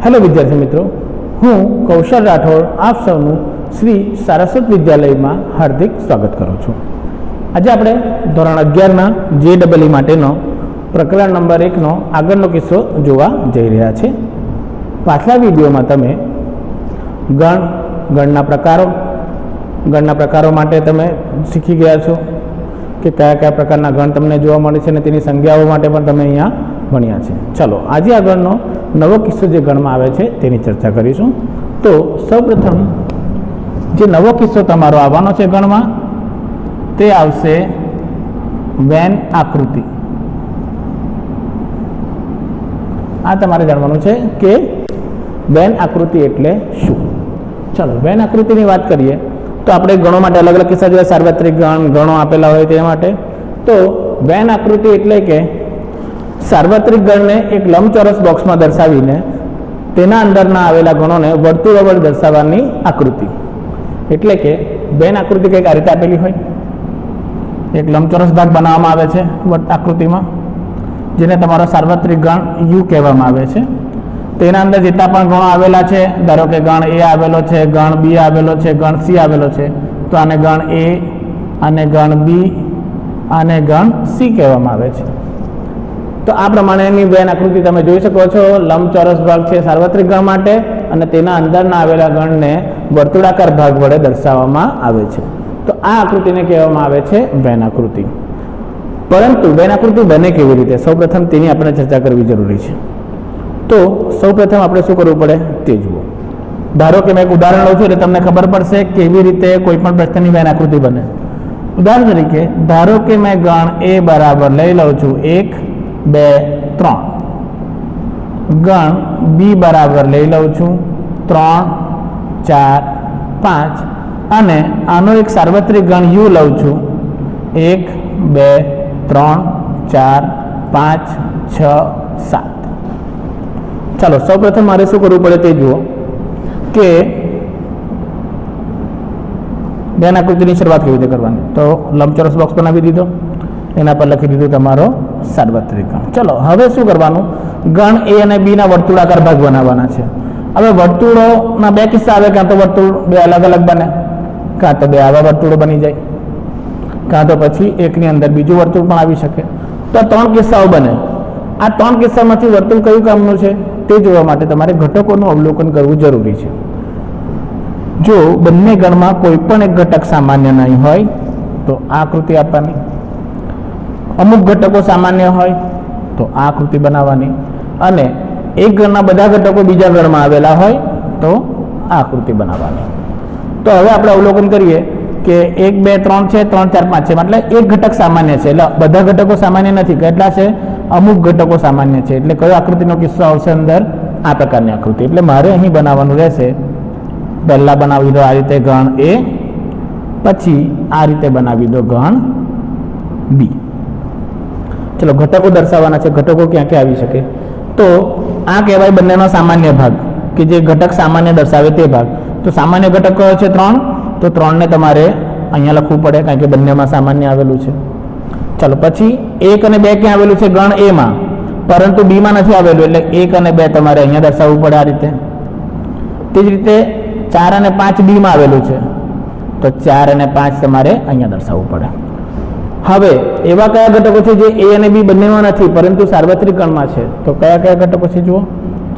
Hello विद्यार्थी मित्रों, हूँ कौशल राठौड़ आप सबનું શ્રી સારસ્વત વિદ્યાલયમાં હાર્દિક સ્વાગત કરું છું। આજે આપણે ધોરણ 11ના JEE માટેનો પ્રકરણ નંબર 1નો આગળનો કિસ્સો જોવા જઈ રહ્યા છે। પાછલા વિડીયોમાં તમે ગણના પ્રકારો માટે તમે શીખી ગયા છો કે કયા કયા પ્રકારના ગણ તમને જોવા મળે છે અને તેની સંજ્ઞાઓ માટે પણ તમે અહીંયા ભણ્યા છે। ચલો આજે આગળનો નવો કિસ્સો જે ગણમાં આવે છે તેની ચર્ચા કરીશું। તો સૌપ્રથમ જે નવો કિસ્સો તમારો આવવાનો છે ગણમાં તે આવશે વેન આકૃતિ। આ તમારે જાણવાનું છે કે વેન આકૃતિ એટલે શું। ચલો વેન આકૃતિની વાત કરીએ તો આપણે ગણો માટે અલગ અલગ કિસ્સા જોયા, સાર્વત્રિક ગણો આપેલા હોય તે માટે। તો વેન આકૃતિ એટલે કે સાર્વત્રિક ગણને એક લંબચોરસ બોક્સમાં દર્શાવીને તેના અંદરના આવેલા ગણોને વર્તુળો વડે દર્શાવવાની આકૃતિ। એટલે કે વેન આકૃતિ કંઈક આ રીતે આપેલી હોય, એક લંબચોરસ ભાગ બનાવવામાં આવે છે આકૃતિમાં, જેને તમારો સાર્વત્રિક ગણ U કહેવામાં આવે છે। તેના અંદર જેટલા પણ ગણો આવેલા છે, ધારો કે ગણ A આવેલો છે, ગણ B આવેલો છે, ગણ C આવેલો છે, તો આને ગણ A, આને ગણ B, આને ગણ C કહેવામાં આવે છે। તો આ પ્રમાણેની વેન આકૃતિ તમે જોઈ શકો છો। લંબચોરસ ભાગ છે સાર્વત્રિક ગણ માટે અને તેના અંદરના આવેલા ગણને વર્તુળાકાર ભાગ વડે દર્શાવવામાં આવે છે। તો આ આકૃતિને કહેવામાં આવે છે વેન આકૃતિ। પરંતુ વેન આકૃતિ બને કેવી રીતે, સૌપ્રથમ તેની આપણે ચર્ચા કરવી જરૂરી છે। તો સૌપ્રથમ આપણે શું કરવું પડે તે જુઓ। ધારો કે મેં એક ઉદાહરણ લઉં છું એટલે તમને ખબર પડશે કેવી રીતે કોઈ પણ પ્રશ્નની વેન આકૃતિ બને। ઉદાહરણ તરીકે ધારો કે મેં ગણ A બરાબર લઈ લઉં છું 1, 2, 3, ગણ B બરાબર લઈ લઉં છું 3, 4, 5 અને આનો એક સાર્વત્રિક ગણ U લઉં છું 1, 2, 3, 4, 5, 6, 7। ચાલો સૌપ્રથમ મારે શું કરવું પડે તે જુઓ કે વેન આકૃતિની શરૂઆત કેવી રીતે કરવાની। તો લંબચોરસ બોક્સ બનાવી દીધો, એના પર લખી દીધું તમારો સાર્વત્રિક ગણ। ચલો હવે શું કરવાનું, ગણ A અને B ના વર્તુળાકાર ભાગ બનાવવાના છે। હવે વર્તુળોના બે કિસ્સા આવે, કાં તો વર્તુળ બે અલગ અલગ બને, કાં તો બે આવા વર્તુળો બની જાય, કાં તો પછી એકની અંદર બીજું વર્તુળ પણ આવી શકે। તો આ ત્રણ કિસ્સાઓ બને। આ ત્રણ કિસ્સામાંથી વર્તુળ કયું કામનું છે તે જોવા માટે તમારે ઘટકોનું અવલોકન કરવું જરૂરી છે। જો બંને ગણમાં કોઈ પણ એક ઘટક સામાન્ય નહીં હોય તો આ આકૃતિ આપવાની, અમુક ઘટકો સામાન્ય હોય તો આ આકૃતિ બનાવવાની, અને એક ગણના બધા ઘટકો બીજા ગણમાં આવેલા હોય તો આ આકૃતિ બનાવવાની। તો હવે આપણે અવલોકન કરીએ કે 1, 2, 3 છે, 3, 4, 5 છે, એટલે એક ઘટક સામાન્ય છે, એટલે બધા ઘટકો સામાન્ય નથી। કેટલા છે? અમુક ઘટકો સામાન્ય છે। એટલે કયો આકૃતિનો કિસ્સો આવશે અંદર? આ પ્રકારની આકૃતિ। એટલે મારે અહીં બનાવવાનું રહેશે, પહેલા બનાવી દો આ રીતે ગણ A, પછી આ રીતે બનાવી દો ગણ B। ચલો ઘટકો દર્શાવવાના છે। ઘટકો ક્યાં ક્યાં આવી શકે? તો આ કહેવાય બંનેનો સામાન્ય ભાગ, કે જે ઘટક સામાન્ય દર્શાવે તે ભાગ। તો સામાન્ય ઘટક કયો છે? 3, તો 3 ને તમારે અહીંયા લખવું પડે કારણ કે બંનેમાં સામાન્ય આવેલું છે। ચલો પછી 1 અને 2 ક્યાં આવેલું છે? ગણ A માં, પરંતુ B માં નથી આવેલું, એટલે 1 અને 2 તમારે અહીંયા દર્શાવવું પડે આ રીતે। તે જ રીતે 4 અને 5 B માં આવેલું છે, તો 4 અને 5 તમારે અહીંયા દર્શાવવું પડે। હવે એવા કયા ઘટકો છે જે A અને B બંનેમાં નથી પરંતુ સાર્વત્રિક ગણમાં છે? તો કયા કયા ઘટકો છે જુઓ,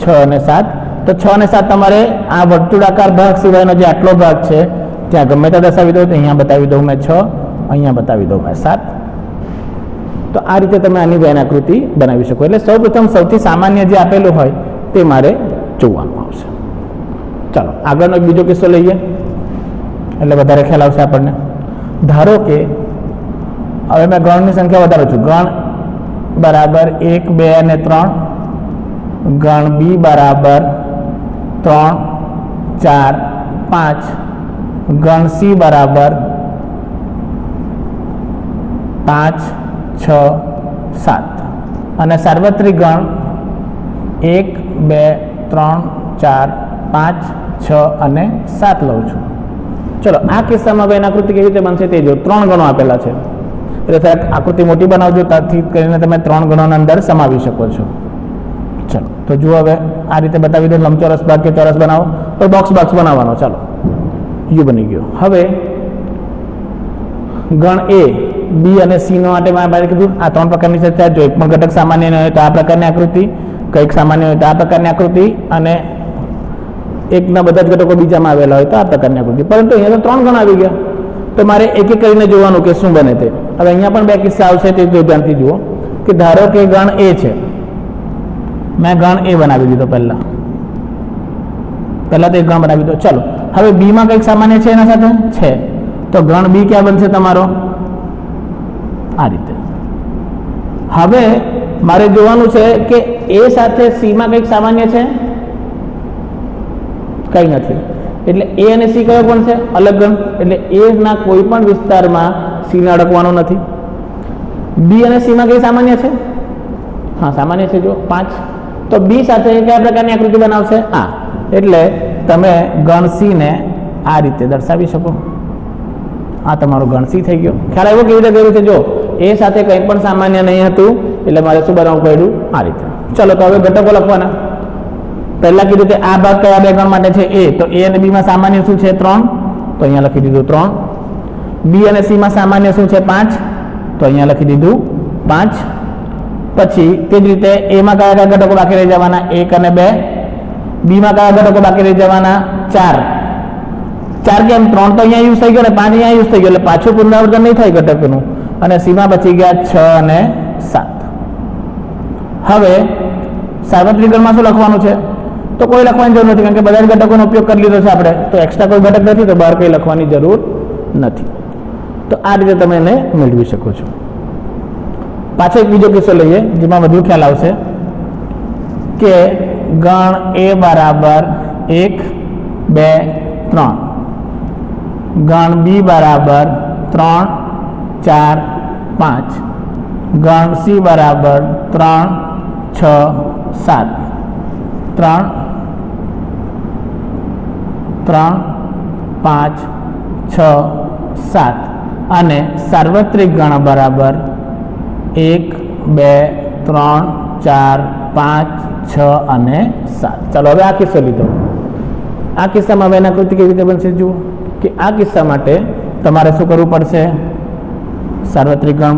6 અને 7। તો 6 અને 7 તમારે આ વર્તુળાકાર ભાગ સિવાયનો જે આટલો ભાગ છે ત્યાં ગમે ત્યાં દર્શાવી દો, તો અહીંયા બતાવી દઉં મેં 6, અહીંયા બતાવી દઉં મેં 7। તો આ રીતે તમે આની વેન આકૃતિ બનાવી શકો। એટલે સૌપ્રથમ સૌથી સામાન્ય જે આપેલું હોય તે મારે જોવાનું આવશે। ચાલો આગળનો એક બીજો કિસ્સો લઈએ એટલે વધારે ખ્યાલ આવશે આપણને। ધારો કે હવે મેં ગણની સંખ્યા વધારું છું, ગણ બરાબર 1, 2 અને 3, ગણ B બરાબર 3, 4, 5, ગણ C બરાબર 5, 6, 7 અને સાર્વત્રિક ગણ 1, 2, 3, 4, 5, 6 અને 7 લઉં છું। ચલો આ કિસ્સામાં વેન આકૃતિ કેવી રીતે બનશે તે જો। 3 ગણો આપેલા છે, એટલે આકૃતિ મોટી બનાવજો, ત્યાંથી કરીને તમે 3 ગણોના અંદર સમાવી શકો છો। ચલો તો જુઓ હવે આ રીતે બતાવી દો, લંબચોરસ ભાગ કે ચોરસ બનાવો તો બોક્સ બનાવવાનો. ચાલો યુ બની ગયો. હવે ગણ એ બી અને સી નો માટે મારે કીધું આ 3 પ્રકારની ચર્ચા. જો એક પણ ઘટક સામાન્ય ન હોય તો આ પ્રકારની આકૃતિ, કંઈક સામાન્ય હોય તો આ પ્રકારની આકૃતિ, અને એકના બધા જ ઘટકો બીજામાં આવેલા હોય તો આ પ્રકારની આકૃતિ. પરંતુ અહીંયા તો 3 ગણ આવી ગયા, તો મારે એક એક કરીને જોવાનું કે શું બને તે. હવે અહીંયા પણ 2 કિસ્સા આવશે, તે ધ્યાનથી જુઓ કે ધારો કે ગણ એ છે, મેં ગણ એ બનાવી દીધો પહેલા તો એક ગણ બનાવી દો. ચલો હવે બી માં કંઈક સામાન્ય છે એના સાથે છે, તો ગણ બી ક્યાં બનશે તમારો? આ રીતે. હવે મારે જોવાનું છે કે એ સાથે સી માં કંઈક સામાન્ય છે, કંઈ નથી. એટલે એ અને સી કયો પણ છે? અલગ ગણ. એટલે એ ના કોઈ પણ વિસ્તારમાં સી ને અડકવાનો નથી. બી અને સી માં કઈ સામાન્ય છે? હા, સામાન્ય છે. જો 5, તો બી સાથે કયા પ્રકારની આકૃતિ બનાવશે? આ. એટલે તમે ગણ સી ને આ રીતે દર્શાવી શકો. આ તમારો ગણ સી થઈ ગયો. ખ્યાલ આવ્યો કેવી રીતે કર્યું છે? જો એ સાથે કંઈ પણ સામાન્ય નહીં હતું, એટલે મારે શું બનાવવું પડ્યું? આ રીતે. ચલો તો હવે ઘટકો લખવાના. પહેલા કીધું કે આ ભાગ કયા 2 ગણ માટે છે? એ. તો એ અને બી માં સામાન્ય શું છે? 3. તો અહીંયા લખી દીધું 3. બી અને સી માં સામાન્ય શું છે? 5. તો અહીંયા લખી દીધું 5. પછી તે જ રીતે એ માં કયા કયા ઘટકો બાકી રહી જવાના? 1 અને 2. બી માં કયા ઘટકો બાકી રહી જવાના? 4. 4 કેમ? 3 તો અહીંયા યુઝ થઈ ગયો ને 5 અહીંયા યુઝ થઈ ગયો, એટલે પાછું પુનરાવર્તન નહીં થાય ઘટકનું. અને સી માં બચી ગયા 6 અને 7. હવે સાર્વત્રિક ગણમાં શું લખવાનું છે? તો કોઈ લખવાની જરૂર નથી, કારણ કે બધા જ ઘટકોનો ઉપયોગ કરી લીધો છે આપણે, તો એક્સ્ટ્રા કોઈ ઘટક નથી, તો બહાર કંઈ લખવાની જરૂર નથી. તો આ રીતે તમે એને મેળવી શકો છો. પાછો એક બીજો કિસ્સો લઈએ જેમાં વધુ ખ્યાલ આવશે કે ગણ એ બરાબર 1, 2, 3, ગણ બી બરાબર 3, 4, 5, ગણ સી બરાબર 3, 6, 7, 3, 5, 6, 7 અને સાર્વત્રિક ગણ બરાબર 1, 2, 3, 4, 5, 6 અને 7. ચાલો હવે આ કિસ્સો લીધો. આ કિસ્સામાં હવે એની આકૃતિ કેવી રીતે બનશે? જુઓ કે આ કિસ્સા માટે તમારે શું કરવું પડશે? સાર્વત્રિક ગણ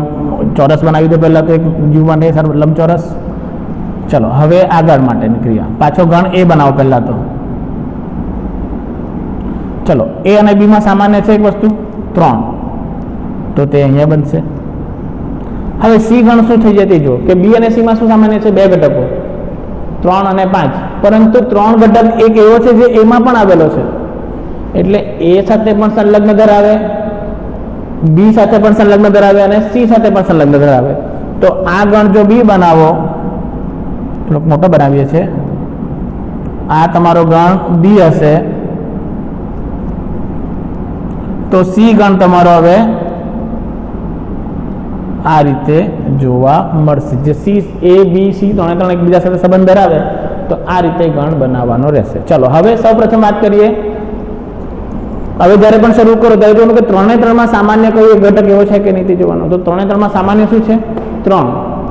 ચોરસ બનાવી દો પહેલા, તો એક યુ માટે લંબચોરસ. ચલો હવે આગળ માટેની ક્રિયા. પાછો ગણ એ બનાવો પહેલા. તો ચલો એ અને બી માં સામાન્ય છે એક વસ્તુ 3, તો તે અહીંયા બનશે. હવે સી ગણ શું થઈ જતી? જો કે બી અને સી માં શું સામાન્ય છે? 2 ઘટકો 3 અને 5, પરંતુ 3 ઘટક એક એવો છે જે એમાં પણ આવેલો છે, એટલે એ સાથે પણ સંલગ્ન ધરાવે, બી સાથે પણ સંલગ્ન ધરાવે અને સી સાથે પણ સંલગ્ન ધરાવે. તો આ ગણ જો બી બનાવો, થોડોક મોટો બનાવીએ છીએ, આ તમારો ગણ બી હશે, તો સી ગણ તમારો હવે આ રીતે જોવા મળશે. જે સી એ બી સી 3 એકબીજા સાથે સંબંધ ધરાવે, તો આ રીતે ગણ બનાવવાનો રહેશે. ચલો હવે સૌપ્રથમ વાત કરીએ. હવે જ્યારે પણ શરૂ કરો ત્યારે જોવાનું કે 3 માં સામાન્ય કોઈ એક ઘટક એવો છે કે નહીં તે જોવાનું. તો 3 માં સામાન્ય શું છે? 3.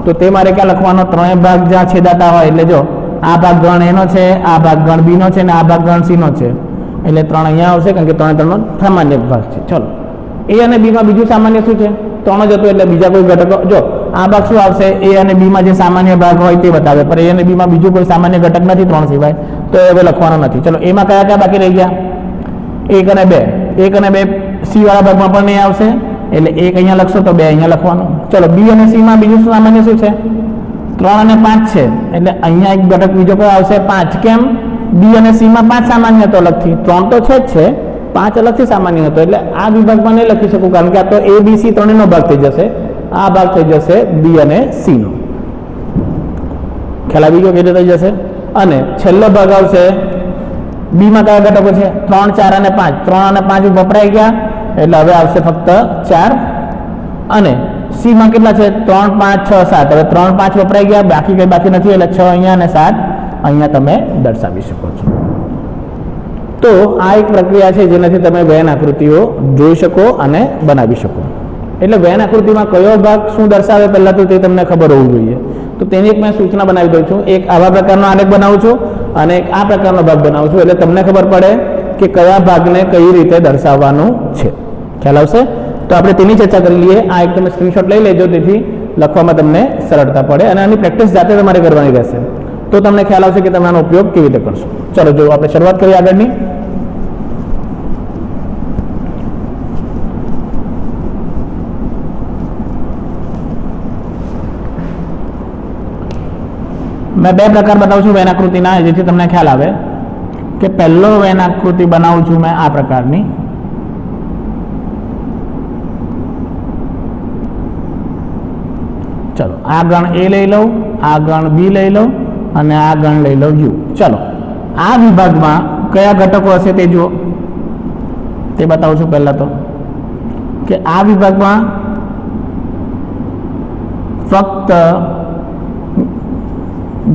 તો તે મારે ક્યાં લખવાનો? 3 ભાગ જ્યાં છેદાતા હોય, એટલે જો આ ભાગ ગણ એનો છે, આ ભાગ ગણ બી નો છે અને આ ભાગ ગણ સી નો છે, એટલે 3 અહીંયા આવશે, કારણ કે 3 નો સામાન્ય ભાગ છે. ચલો એ અને બી માં બીજું સામાન્ય શું છે? 3 જ હતું, એટલે બીજા કોઈ ઘટકો. જો આ ભાગ શું આવશે? એ અને બી માં જે સામાન્ય ભાગ હોય તે બતાવે, પણ એ અને બી માં બીજું કોઈ સામાન્ય ઘટક નથી 3 સિવાય, તો એ હવે લખવાનો નથી. ચલો એમાં કયા કયા બાકી રહી ગયા? 1 અને 2. 1 અને 2 સી વાળા ભાગમાં પણ નહીં આવશે, એટલે 1 અહીંયા લખશો તો 2 અહીંયા લખવાનું. ચલો બી અને સી માં બીજું સામાન્ય શું છે? 3 અને 5 છે, એટલે અહીંયા એક ઘટક બીજો કયો આવશે? 5. કેમ? બી અને સી માં 5 સામાન્ય હતો અલગથી, 3 તો છે જ છે, 5 અલગથી સામાન્ય હતો, એટલે આ વિભાગમાં નહીં લખી શકું, કારણ કે આ તો એ બી સી 3 નો ભાગ થઈ જશે. આ ભાગ થઈ જશે બી અને સી નો. ખ્યાલ આવી ગયો કેવી રીતે થઈ જશે? અને છેલ્લો ભાગ આવશે બી માં કયા ઘટકો છે? 3, 4 અને 5. 3 અને 5 વપરાઈ ગયા, એટલે હવે આવશે ફક્ત 4. અને સી માં કેટલા છે? 3, 5, 6, 7. હવે 3, 5 વપરાઈ ગયા, બાકી કઈ બાકી નથી, એટલે 6 અહીંયા અને 7 અહીંયા તમે દર્શાવી શકો છો. તો આ એક પ્રક્રિયા છે જેનાથી તમે વેન આકૃતિઓ જોઈ શકો અને બનાવી શકો. એટલે વેન આકૃતિમાં કયો ભાગ શું દર્શાવે પહેલા તો તે તમને ખબર હોવું જોઈએ. તો તેની એક મેં સૂચના બનાવી દઉં છું. એક આવા પ્રકારનો આલેખ બનાવું છું અને એક આ પ્રકારનો ભાગ બનાવું છું, એટલે તમને ખબર પડે કે કયા ભાગને કઈ રીતે દર્શાવવાનું છે. ખ્યાલ આવશે? તો આપણે તેની ચર્ચા કરી લઈએ. આ એક તમે સ્ક્રીનશોટ લઈ લેજો, તેથી લખવામાં તમને સરળતા પડે અને આની પ્રેક્ટિસ જાતે તમારે કરવાની રહેશે. તો તમને ખ્યાલ આવશે કે તમે આનો ઉપયોગ કેવી રીતે કરશો. ચલો જો આપણે શરૂઆત કરીએ આગળની. મેં બે પ્રકાર બતાવું છું વેન આકૃતિના, જેથી તમને ખ્યાલ આવે કે પહેલો વેન આકૃતિ બનાવું છું મેં આ પ્રકારની. ચલો આ ગણ એ લઈ લઉં, આ ગણ બી લઈ લઉં અને આ ગણ લઈ લઉં યુ. ચલો આ વિભાગમાં કયા ઘટકો હશે તે જુઓ, તે બતાવું છું. પહેલા તો કે આ વિભાગમાં ફક્ત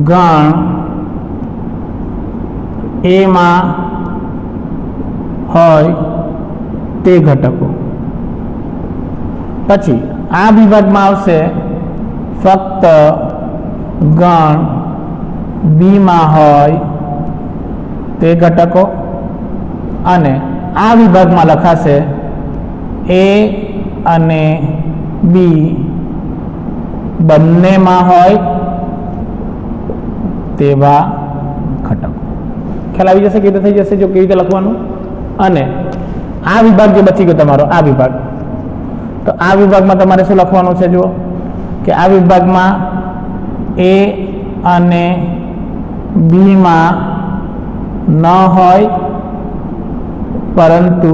ગણ એમાં હોય તે ઘટકો. પછી આ વિભાગમાં આવશે ફક્ત ગણ બીમાં હોય તે ઘટકો અને આ વિભાગમાં લખાશે એ અને બી બંનેમાં હોય તેવા ઘટકો. ખ્યાલ આવી જશે, કેવી રીતે થઈ જશે જો કેવી રીતે લખવાનું. અને આ વિભાગ જે બચી ગયો તમારો, આ વિભાગ, તો આ વિભાગમાં તમારે શું લખવાનું છે જુઓ કે આ વિભાગમાં એ અને બીમાં ન હોય પરંતુ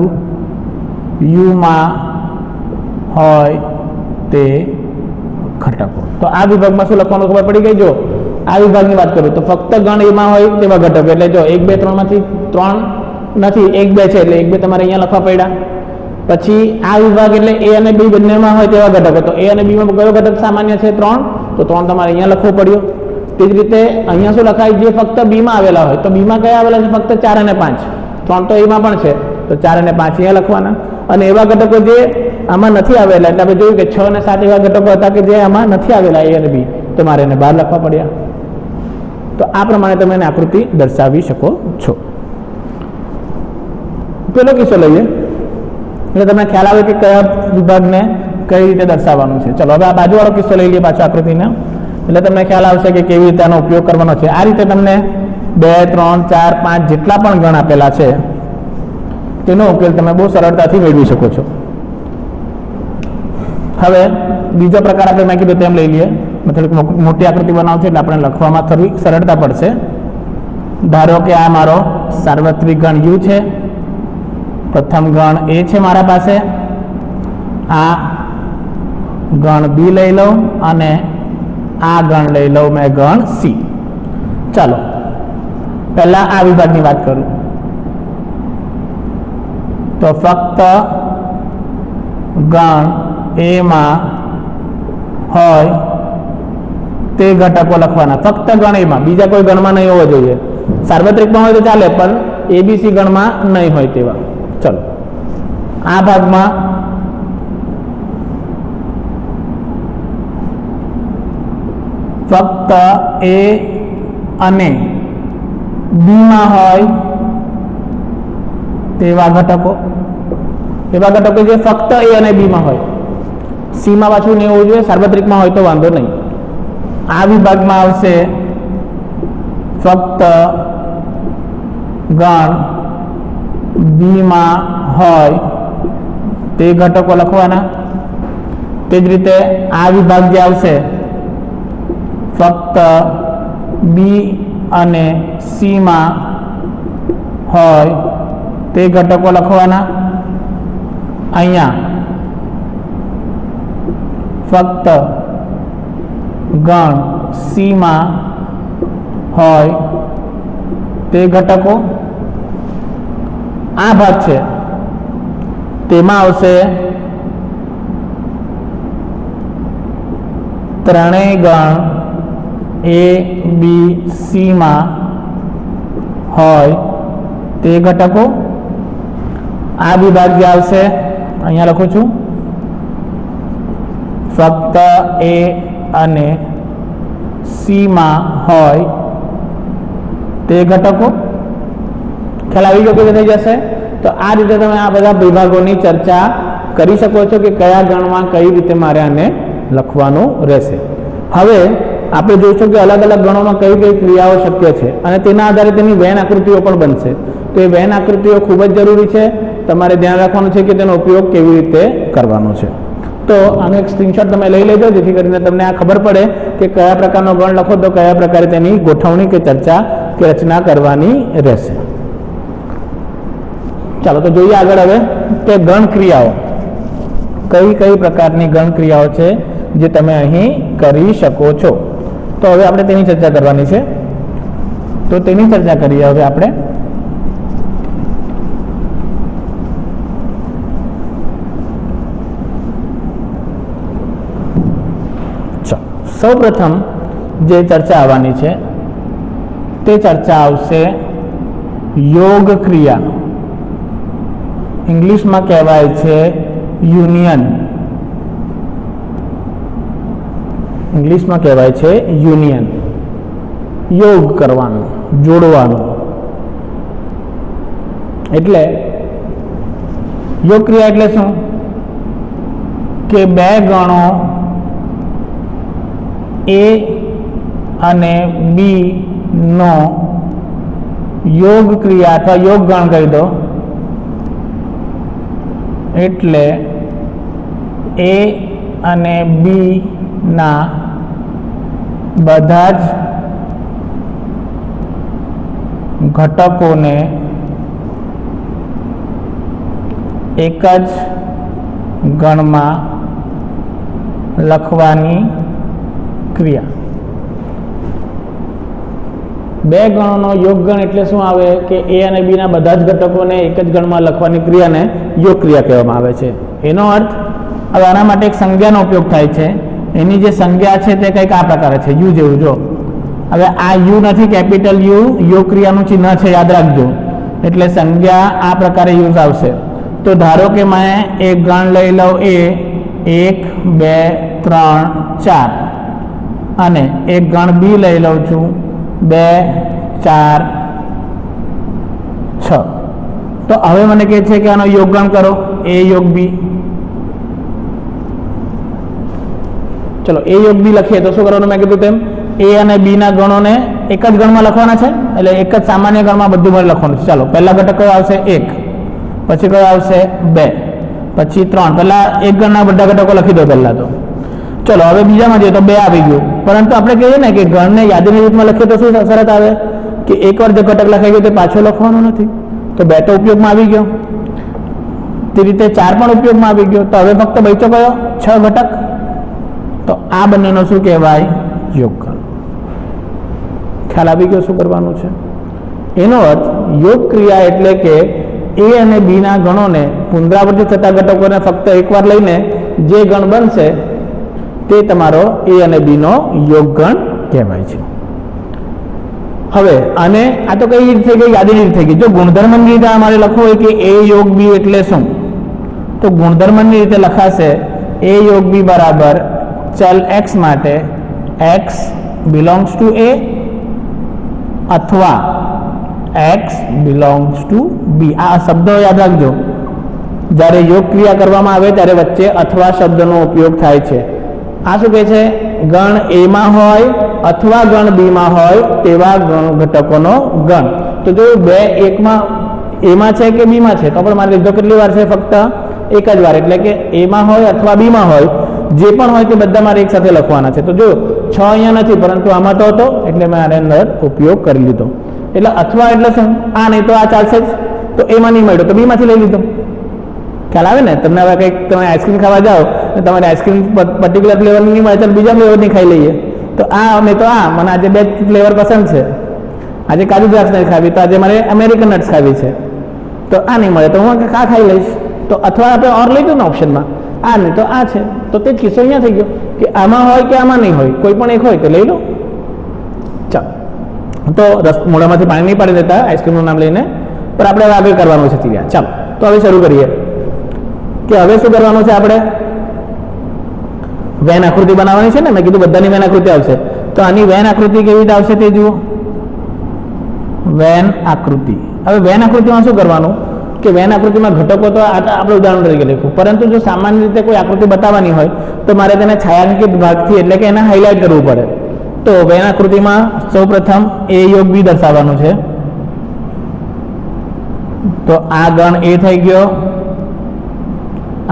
યુમાં હોય તે ઘટકો. તો આ વિભાગમાં શું લખવાનું ખબર પડી ગઈ. જો આ વિભાગની વાત કરું તો ફક્ત ગણ એમાં હોય તેવા ઘટકો, એટલે જો 1 2 3 માંથી 3 નથી, 1 2 છે, એટલે 1 2 તમારે અહીંયા લખવા પડ્યા. પછી આ વિભાગ એટલે એ અને બી બંનેમાં હોય તેવા ઘટકો, તો એ અને બીમાં કયો ઘટક સામાન્ય છે? 3, તો 3 તમારે અહીંયા લખવો પડ્યો. તે જ રીતે અહીંયા શું લખાય, જે ફક્ત બીમાં આવેલા હોય, તો બીમાં કયા આવેલા છે? ફક્ત 4 અને 5. 3 તો એમાં પણ છે, તો 4 અને 5 અહીંયા લખવાના. અને એવા ઘટકો જે આમાં નથી આવેલા, એટલે આપણે જોયું કે 6 અને 7 એવા ઘટકો હતા કે જે આમાં નથી આવેલા, એ અને બી, તો મારે એને બહાર લખવા પડ્યા. તો આ પ્રમાણે તમે એને આકૃતિ દર્શાવી શકો છો. પેલો કિસ્સો લઈએ એટલે તમને ખ્યાલ આવે કે કયા વિભાગને કઈ રીતે દર્શાવવાનું છે. ચલો હવે આ બાજુવાળો કિસ્સો લઈ લઈએ પાછો આકૃતિને, એટલે તમને ખ્યાલ આવશે કે કેવી રીતે આનો ઉપયોગ કરવાનો છે. આ રીતે તમને 2 3 4 5 જેટલા પણ ગણ આપેલા છે તેનો ઉકેલ તમે બહુ સરળતાથી મેળવી શકો છો. હવે બીજો પ્રકાર આપણે મેં કીધું તેમ લઈ લઈએ. થોડીક મોટી આકૃતિ બનાવું છે એટલે આપણે લખવામાં થોડી સરળતા પડશે. ધારો કે આ મારો સાર્વત્રિક ગણ યુ છે, પ્રથમ ગણ એ છે મારા પાસે, આ ગણ બી લઈ લઉં અને આ ગણ લઈ લઉં મેં ગણ સી. ચાલો પહેલા આ વિભાગની વાત કરું તો ફક્ત ગણ એમાં હોય તે ઘટકો લખવાના. ફક્ત ગણ એમાં, બીજા કોઈ ગણમાં નહીં હોવો જોઈએ. સાર્વત્રિકમાં હોય તો ચાલે, પણ એબીસી ગણમાં નહીં હોય તેવા. ચલો આ ભાગમાં ફક્ત એ અને બીમાં હોય તેવા ઘટકો. એવા ઘટકો જે ફક્ત એ અને બીમાં હોય, સીમાં પાછું નહીં હોવું જોઈએ, સાર્વત્રિકમાં હોય તો વાંધો નહીં. આ વિભાગમાં આવશે ફક્ત ગણ બીમાં હોય તે ઘટકો લખવાના. તે જ રીતે આ વિભાગ જે આવશે ફક્ત બી અને સીમાં હોય તે ઘટકો લખવાના. અહીંયા ફક્ત ગણ સીમાં હોય તે ઘટકો. આ ભાગ છે તેમાં આવશે ત્રણેય ગણ એ બી સીમાં હોય તે ઘટકો. આ વિભાગ જે આવશે અહીંયા લખું છું ફક્ત એ અને સીમાં હોય તે ઘટકો. ખ્યાલ આવી ગયો કે થઈ જશે? તો આ રીતે તમે આ બધા વિભાગોની ચર્ચા કરી શકો છો કે કયા ગણમાં કઈ રીતે મારે આને લખવાનું રહેશે. હવે આપણે જોઈશું કે અલગ અલગ ગણોમાં કઈ કઈ ક્રિયાઓ શક્ય છે અને તેના આધારે તેની વેન આકૃતિઓ પણ બનશે. તો એ વેન આકૃતિઓ ખૂબ જ જરૂરી છે. તમારે ધ્યાન રાખવાનું છે કે તેનો ઉપયોગ કેવી રીતે કરવાનો છે. તો આનો એક સ્ક્રીનશોટ તમે લઈ લેજો, જેથી કરીને તમને આ ખબર પડે કે કયા પ્રકારનો ગણ લખો તો કયા પ્રકારે તેની ગોઠવણી કે ચર્ચા કે રચના કરવાની રહેશે. ચાલો તો જોઈએ આગળ હવે કે ગણ ક્રિયાઓ કઈ કઈ પ્રકારની ગણ ક્રિયાઓ છે જે તમે અહીં કરી શકો છો. તો હવે આપણે તેની ચર્ચા કરવાની છે. તો તેની ચર્ચા કરીએ હવે આપણે. સૌ પ્રથમ જે ચર્ચા આવવાની છે તે ચર્ચા આવશે યોગ ક્રિયા. ઇંગ્લિશમાં કહેવાય છે યુનિયન. ઇંગ્લિશમાં કહેવાય છે યુનિયન. યોગ કરવાનું, જોડવાનું. એટલે યોગ ક્રિયા એટલે શું? કે બે ગણો એ અને બી નો યોગ ક્રિયા અથવા યોગ ગણ કહી દો. એટલે એ અને બી ના બધા જ ઘટકોને એક જ ગણમાં લખવાની ક્રિયા. બે ગણોનો યોગ ગણ એટલે શું આવે કે એ અને બી ના બધા જ ઘટકોને એક જ ગણમાં લખવાની ક્રિયાને યોગ ક્રિયા કહેવામાં આવે છે. એનો અર્થ હવે આના માટે એક સંજ્ઞાનો ઉપયોગ થાય છે. એની જે સંજ્ઞા છે તે કંઈક આ પ્રકારે છે, યુ જેવું. જો હવે આ યુ નથી, કેપિટલ યુ યોગ ક્રિયાનું ચિહ્ન છે, યાદ રાખજો. એટલે સંજ્ઞા આ પ્રકારે યુઝ આવશે. તો ધારો કે મેં એક ગણ લઈ લઉં એ 1 2 3 4 અને એક ગણ બી લઈ લઉં છું 2 4 6. તો હવે મને કહે છે કે આનો યોગ ગણ કરો, એ યોગ બી. ચલો એ યોગ બી લખીએ તો શું કરવાનું? મેં કીધું તેમ એ અને બી ના ગણોને એક જ ગણમાં લખવાના છે. એટલે એક જ સામાન્ય ગણમાં બધું મળે લખવાનું છે. ચાલો પહેલા ઘટક કયો આવશે? 1. પછી કયો આવશે? 2. પછી 3. પહેલા એક ગણના બધા ઘટકો લખી દો પહેલા તો. ચલો હવે બીજામાં જઈએ તો 2 આવી ગયું. પરંતુ આપણે કહીએ ને કે ગણને યાદીની રીતમાં લખીએ તો શું શરત આવે કે એકવાર જે ઘટક લખાઈ ગયો તે પાછો લખવાનો નથી. તો 2 તો ઉપયોગમાં આવી ગયો. તે રીતે 4 પણ ઉપયોગમાં આવી ગયો. તો હવે ફક્ત બચ્યો કયો? 6 ઘટક. તો આ બંનેનો શું કહેવાય? યોગગણ. ખ્યાલ આવી ગયો શું કરવાનું છે? એનો અર્થ યોગ ક્રિયા એટલે કે એ અને બી ના ગણોને પુનરાવર્તિત થતા ઘટકોને ફક્ત એકવાર લઈને જે ગણ બનશે તે તમારો એ અને બી નો યોગ ગણ કહેવાય છે. હવે આને આ તો કઈ રીતે થઈ ગઈ? યાદીની રીતે થઈ ગઈ. જો ગુણધર્મની રીતે અમારે લખવું હોય કે એ યોગ બી એટલે શું, તો ગુણધર્મની રીતે લખાશે એ યોગ બી બરાબર ચલ x માટે x બિલોંગ્સ ટુ a અથવા x બિલોંગ્સ ટુ b. આ શબ્દો યાદ રાખજો. જ્યારે યોગ ક્રિયા કરવામાં આવે ત્યારે વચ્ચે અથવા શબ્દનો ઉપયોગ થાય છે. આ શું કહે છે? ગણ એ માં હોય અથવા ગણ બી માં હોય તેવા ગણ ઘટકોનો ગણ. તો જો 2 એકમાં એ માં છે કે બી માં છે તો પણ મારે લીધો કેટલી વાર છે? ફક્ત એક જ વાર. એટલે કે એ માં હોય અથવા બી માં હોય જે પણ હોય તે બધા મારે એક સાથે લખવાના છે. તો જો 6 અહીંયા નથી પરંતુ આમાં તો હતો એટલે મેં આને અંદર ઉપયોગ કરી લીધો. એટલે અથવા એટલે શું? આ નહીં તો આ ચાલશે જ. તો એમાં નહીં મળ્યો તો બી માંથી લઈ લીધો. ખ્યાલ આવે ને તમને? હવે કંઈક તમે આઈસ્ક્રીમ ખાવા જાઓ તો તમારે આઈસ્ક્રીમ પર્ટિક્યુલર ફ્લેવરની નહીં મળે, ચાલ બીજા ફ્લેવરની ખાઈ લઈએ. તો આ નહીં તો આ, મને આજે 2 ફ્લેવર પસંદ છે. આજે કાજુ દ્રાક્ષ નથી ખાવી તો આજે મારે અમેરિકન નટ્સ ખાવી છે. તો આ નહીં મળે તો હું આ ખાઈ લઈશ. તો અથવા આપણે ઓર લઈ દો ને ઓપ્શનમાં. આ નહીં તો આ છે. તો તે કિસ્સો અહીંયા થઈ ગયો કે આમાં હોય કે આમાં નહીં હોય, કોઈ પણ એક હોય તો લઈ લો. ચાલો તો મોઢામાંથી પાણી નહીં પાડી દેતા આઈસ્ક્રીમનું નામ લઈને, પણ આપણે હવે આગળ કરવાનું છે ત્યાં. ચાલો તો હવે શરૂ કરીએ કે હવે શું કરવાનું છે? આપણે વેન આકૃતિ બનાવવાની છે ને. મેં કીધું બધાની વેન આકૃતિ આવશે. તો આની વેન આકૃતિ કેવી રીતે આવશે તે જુઓ. વેન આકૃતિ. હવે વેન આકૃતિમાં શું કરવાનું કે વેન આકૃતિમાં ઘટકો તો આપણે ઉદાહરણ તરીકે લખ્યું, પરંતુ જો સામાન્ય રીતે કોઈ આકૃતિ બતાવવાની હોય તો મારે તેને છાયાંકિત ભાગથી એટલે કે એને હાઇલાઇટ કરવું પડે. તો વેન આકૃતિમાં સૌપ્રથમ a યોગ b દર્શાવવાનું છે. તો આ ગણ a થઈ ગયો,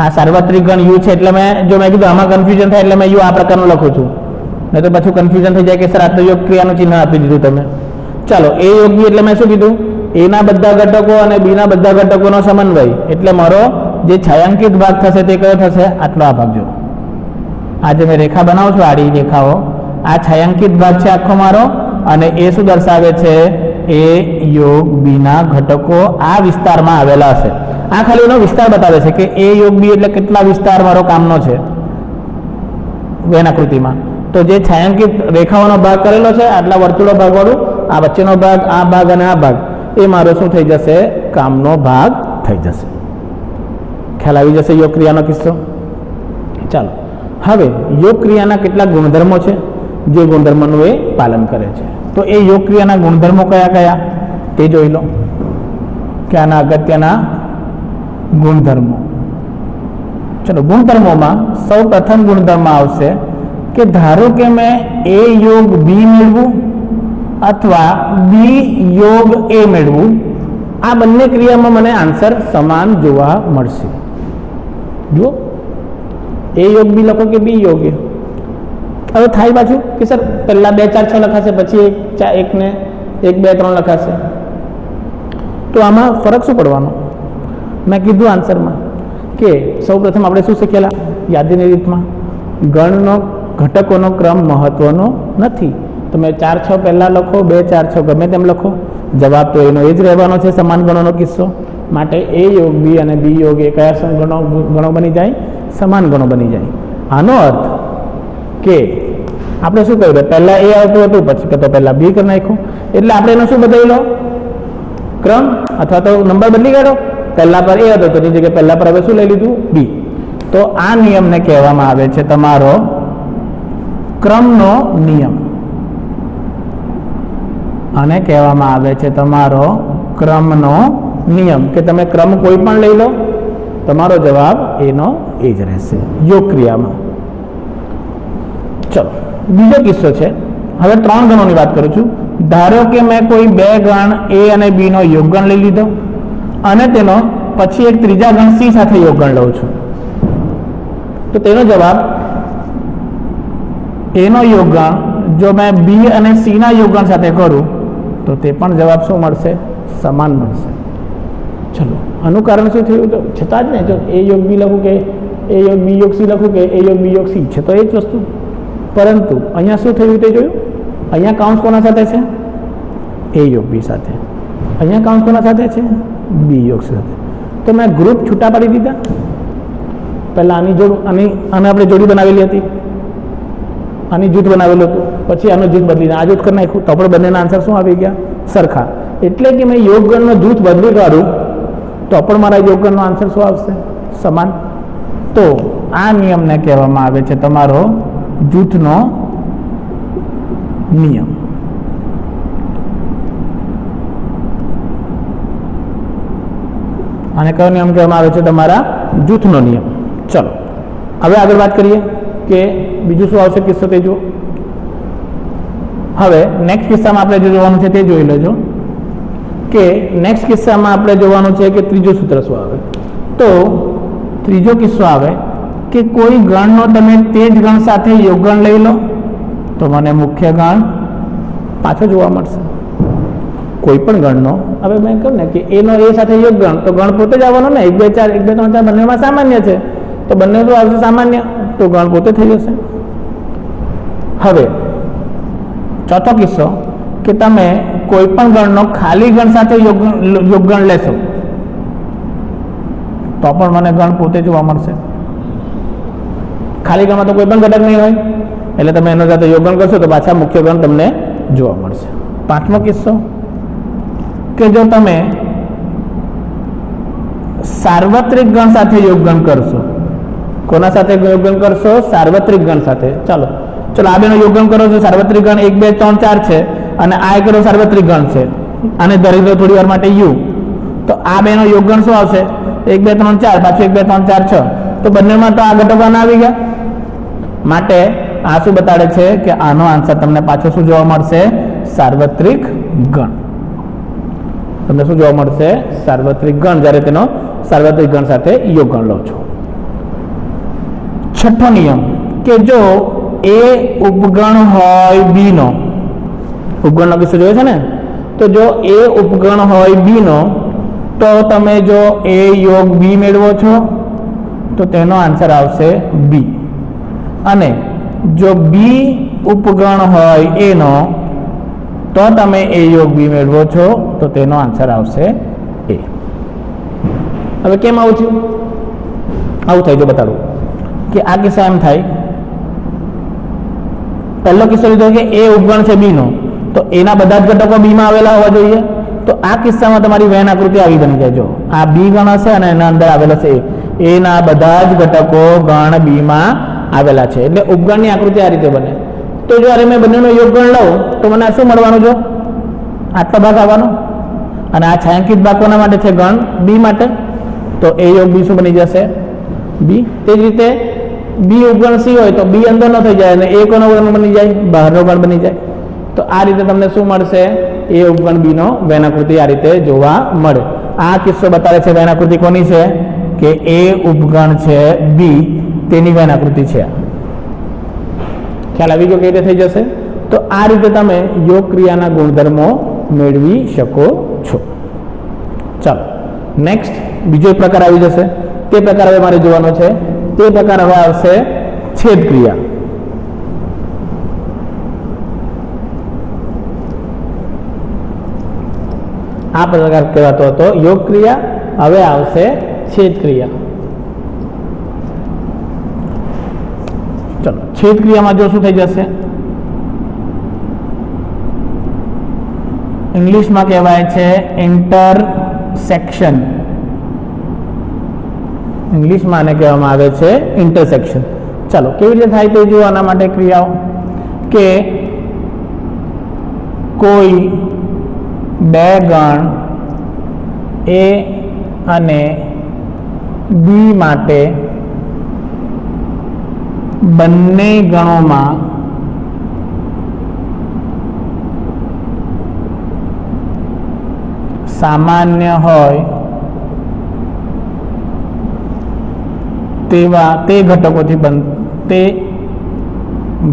આ સાર્વત્રિક ગણ u છે. એટલે મેં કીધું આમાં કન્ફ્યુઝન થાય એટલે મેં u આ પ્રકારનું લખું છું, નહીં તો પાછું કન્ફ્યુઝન થઈ જાય કે સર આ તો યોગ ક્રિયાનું ચિહ્ન આપી દીધું તમે. ચાલો a યોગ b એટલે મેં શું કીધું, a ના બધા ઘટકો અને b ના બધા ઘટકોનો સમન્વય. એટલે મારો જે છાયાંકિત ભાગ થશે તે કયો થશે, આટલો આ ભાગ. જો આ જે મેં રેખા બનાવું છું આડી રેખાઓ, આ છાયાંકિત ભાગ છે આખો મારો, અને એ શું દર્શાવે છે, a યોગ b ના ઘટકો આ વિસ્તારમાં આવેલા હશે. આ ખાલી એનો વિસ્તાર બતાવે છે કે a યોગ b એટલે કેટલા વિસ્તાર મારો કામનો છે વેન આકૃતિમાં. તો જે છાયાંકિત રેખાઓનો ભાગ કરેલો છે આટલા વર્તુળો ભાગવાળું, આ વચ્ચેનો ભાગ, આ ભાગ અને આ ભાગ, એ મારો શું થઈ જશે, કામનો ભાગ થઈ જશે. ખ્યાલ આવી જશે યોગ ક્રિયાનો કિસ્સો. ચાલો હવે યોગ ક્રિયાના કેટલાક ગુણધર્મો છે જે ગુણધર્મનું એ પાલન કરે છે. તો એ યોગ ક્રિયાના ગુણધર્મો કયા કયા તે જોઈ લો કે આના અગત્યના ગુણધર્મો. ચલો ગુણધર્મોમાં સૌ પ્રથમ ગુણધર્મ આવશે કે ધારો કે મેં a યોગ b મેળવું અથવા b યોગ a મેળવું, આ બંને ક્રિયામાં મને આન્સર સમાન જોવા મળશે. જુઓ a યોગ b લખો કે b યોગ a. હવે થાય પાછું કે સર પહેલા 2 4 6 લખાશે, પછી 1 ને 1 2 3 લખાશે. તો આમાં ફરક શું પડવાનો, મેં કીધું આન્સરમાં કે સૌ પ્રથમ આપણે શું શીખેલા યાદીની રીતમાં, ગણનો ઘટકોનો ક્રમ મહત્વનો નથી. તમે 4 6 પહેલા લખો, 2 4 6 ગમે તેમ લખો, જવાબ તો એનો એ જ રહેવાનો છે, સમાન ગણોનો કિસ્સો. માટે a યોગ b અને b યોગ એ કયા ગણો બની જાય, સમાન ગણો બની જાય. આનો અર્થ કે આપણે શું કહ્યું, પહેલા a આવતું હતું પછી તો પહેલા b કરી નાખ્યું, એટલે આપણે એનો શું બદલી લો, ક્રમ અથવા તો નંબર બદલી કાઢો. પહેલા પર a હતો તો એની જગ્યાએ પહેલા પર હવે શું લઈ લીધું, b. તો આ નિયમને કહેવામાં આવે છે તમારો ક્રમનો નિયમ, આને કહેવામાં આવે છે તમારો ક્રમનો નિયમ. કે તમે ક્રમ કોઈ પણ લઈ લો, તમારો જવાબ એનો એ જ રહેશે યોગ ક્રિયામાં. ચલો બીજો કિસ્સો છે. હવે 3 ગણોની વાત કરું છું. ધારો કે મેં કોઈ 2 ગણ a અને b નો યોગગણ લઈ લીધો અને તેનો પછી એક ત્રીજા ગણ c સાથે યોગગણ લઉં છું, તો તેનો જવાબ a નો યોગગણ જો મેં b અને c ના યોગગણ સાથે કરું તો તે પણ જવાબ શું મળશે, સમાન મળશે. ચલો આનું કારણ શું થયું, તો છતાં જ ને જો a યોગ b લખું કે a યોગ b યોગ c લખું કે a યોગ b યોગ c છે તો એ જ વસ્તુ, પરંતુ અહીંયા શું થયું તે જોયું. અહીંયા કાઉન્સ કોના સાથે છે, a યોગ b સાથે. અહીંયા કાઉન્સ કોના સાથે છે, b યોગ સાથે. તો મેં ગ્રુપ છૂટા પાડી દીધા. પહેલા આની આપણે જોડી બનાવેલી હતી, આની જૂથ બનાવેલું હતું, પછી આનું જૂથ બદલીને આ જૂથ કરી નાખ્યું, તો આપણે બંનેના આન્સર શું આવી ગયા, સરખા. એટલે કે મેં યોગગણનો જૂથ બદલી કાઢું તો પણ મારા યોગગણનો આન્સર શું આવશે, સમાન. તો આ નિયમને કહેવામાં આવે છે તમારો જૂથનો નિયમ. આને કયો નિયમ કહેવામાં આવે છે, તમારા જૂથનો નિયમ. ચલો હવે આગળ વાત કરીએ કે બીજું શું આવશે કિસ્સો તે જુઓ. હવે નેક્સ્ટ કિસ્સામાં આપણે જે જોવાનું છે તે જોઈ લેજો કે નેક્સ્ટ કિસ્સામાં આપણે જોવાનું છે કે ત્રીજું સૂત્ર શું આવે. તો ત્રીજો કિસ્સો આવે કે કોઈ ગણનો તમે તે જ ગણ સાથે યોગગણ લઈ લો તો મને મુખ્ય ગણ પાછો જોવા મળશે. કોઈ પણ ગણનો, હવે મેં કહું ને કે એનો એ સાથે યોગગણ, તો ગણ પોતે જ આવવાનો ને, 1 2 4 1 2 3 4 બંનેમાં સામાન્ય છે, તો બંને શું આવશે, સામાન્ય, તો ગણ પોતે થઈ જશે. હવે ચોથો કિસ્સો કે તમે કોઈ પણ ગણનો ખાલી ગણ સાથે યોગગણ લેશો તો પણ મને ગણ પોતે જોવા મળશે. ખાલી ગણમાં તો કોઈ પણ ઘટક નહીં હોય, એટલે તમે એનો સાથે યોગગણ કરશો તો પાછા મુખ્ય ગણ તમને જોવા મળશે. પાંચમો કિસ્સો કે જો તમે સાર્વત્રિક ગણ સાથે યોગગણ કરશો. કોના સાથે યોગગણ કરશો, સાર્વત્રિક ગણ સાથે. ચાલો ચલો આ બેનો યોગગણ કરો છો, સાર્વત્રિક ગણ 1 2 3 4 છે અને આ એક સાર્વત્રિક ગણ છે, આને ધરી દો થોડી વાર માટે u, તો આ બેનો યોગગણ શું આવશે? 1 2 3 4, પાછું 1 2 3 4 6, તો બંનેમાં તો આ ઘટકો ના આવી ગયા, માટે આ શું બતાડે છે કે આનો આન્સર તમને પાછો શું જોવા મળશે? સાર્વત્રિક ગણ. તમને શું જોવા મળશે? સાર્વત્રિક ગણ, જ્યારે તેનો સાર્વત્રિક ગણ સાથે યોગગણ લો છો. છઠ્ઠો નિયમ કે જો a ઉપગણ હોય b નો, ઉપગણનો કિસ્સો જોયો છે ને, તો જો a ઉપગણ હોય b નો, તો તમે જો a યોગ b મેળવો છો તો તેનો આન્સર આવશે b, અને જો b ઉપગણ હોય a નો તો તમે a યોગ b મેળવો છો તો તેનો આન્સર આવશે a. હવે કેમ આવું થયું? આવું થાય જો બતાડું કે આ કિસ્સા એમ થાય, પહેલો કિસ્સો લીધો કે a ઉપગણ છે b નો, તો એના બધા જ ઘટકો b માં આવેલા હોવા જોઈએ, તો આ કિસ્સામાં તમારી વેન આકૃતિ આવી બની જાય. જો આ b ગણ હશે અને એના અંદર આવેલો છે a ના બધા જ ઘટકો ગણ b માં આવેલા છે, એટલે ઉપગણની આકૃતિ આ રીતે બને. તો જ્યારે મેં બંનેનો યોગગણ લઉં તો મને શું મળવાનું? જો આટલો ભાગ આવવાનો, અને આ છાંયાંકિત ભાગ કોના માટે છે? ગણ b માટે, તો a યોગ b શું બની જશે? b. તે જ રીતે b ઉપગણ c હોય તો b અંદરનો થઈ જાય અને a કોનો ગણ બની જાય? બહારનો ગણ બની જાય. તો આ રીતે તમને શું મળશે? a ઉપગણ b નો વેન આકૃતિ આ રીતે જોવા મળે. આ કિસ્સો બતાવે છે વેન આકૃતિ કોની છે? કે a ઉપગણ છે b, તેની વેન આકૃતિ છે. ખ્યાલ આવી ગયો કેવી રીતે થઈ જશે? તો આ રીતે તમે યોગ ક્રિયાના ગુણધર્મો મેળવી શકો છો. ચાલો નેક્સ્ટ બીજો એક પ્રકાર આવી જશે, તે પ્રકાર હવે મારે જોવાનો છે. તે પ્રકાર હવે આવશે છેદ ક્રિયા. આ પ્રકાર કહેવાતો હતો યોગ ક્રિયા, હવે આવશે છેદ ક્રિયા. ચલો છેદ ક્રિયામાં જો શું થઈ જશે? ઇંગ્લિશમાં કહેવાય છે ઇન્ટરસેક્શન. ઇંગ્લિશમાં આને કહેવામાં આવે છે ઇન્ટરસેક્શન. ચાલો કેવી રીતે થાય તે જુઓ. આના માટે ક્રિયાઓ કે કોઈ બે ગણ a અને b માટે બંને ગણોમાં સામાન્ય હોય તેવા તે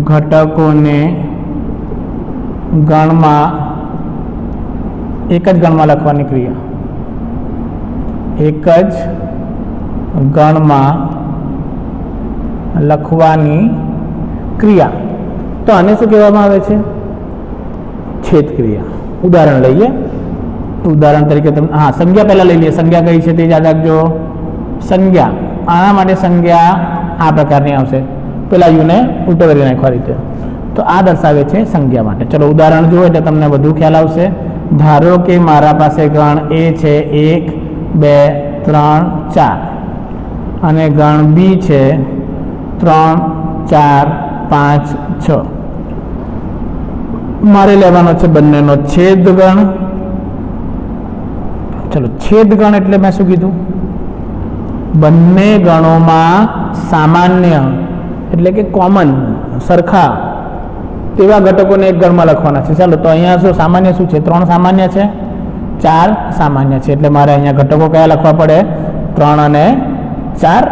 ઘટકોને ગણમાં એક જ ગણમાં લખવાની ક્રિયા. એક જ ગણમાં લખવાની ક્રિયા. તો આને શું કહેવામાં આવે છે? છેદ ક્રિયા. ઉદાહરણ લઈએ. ઉદાહરણ તરીકે તમે સંજ્ઞા પહેલા લઈ લઈએ. સંજ્ઞા કઈ છે તે યાદ રાખજો. સંજ્ઞા, આના માટે સંજ્ઞા આ પ્રકારની આવશે. પેલા યુને ઉલટો કરી નાખવા રીતે. તો આ દર્શાવે છે સંજ્ઞા માટે. ચલો ઉદાહરણ જુઓ એટલે તમને વધુ ખ્યાલ આવશે. ધારો કે મારા પાસે ગણ a છે 1 2 3 4 અને ગણ b છે 3 4 5 6. મારે લેવાનો છે બંનેનો છેદ ગણ. ચલો છેદ ગણ એટલે મેં શું કીધું? બંને ગણોમાં સામાન્ય એટલે કે કોમન સરખા તેવા ઘટકોને એક ગણમાં લખવાના છે. ચાલો તો અહીંયા શું સામાન્ય શું છે? 3 સામાન્ય છે, 4 સામાન્ય છે, એટલે મારે અહીંયા ઘટકો કયા લખવા પડે? 3 અને 4.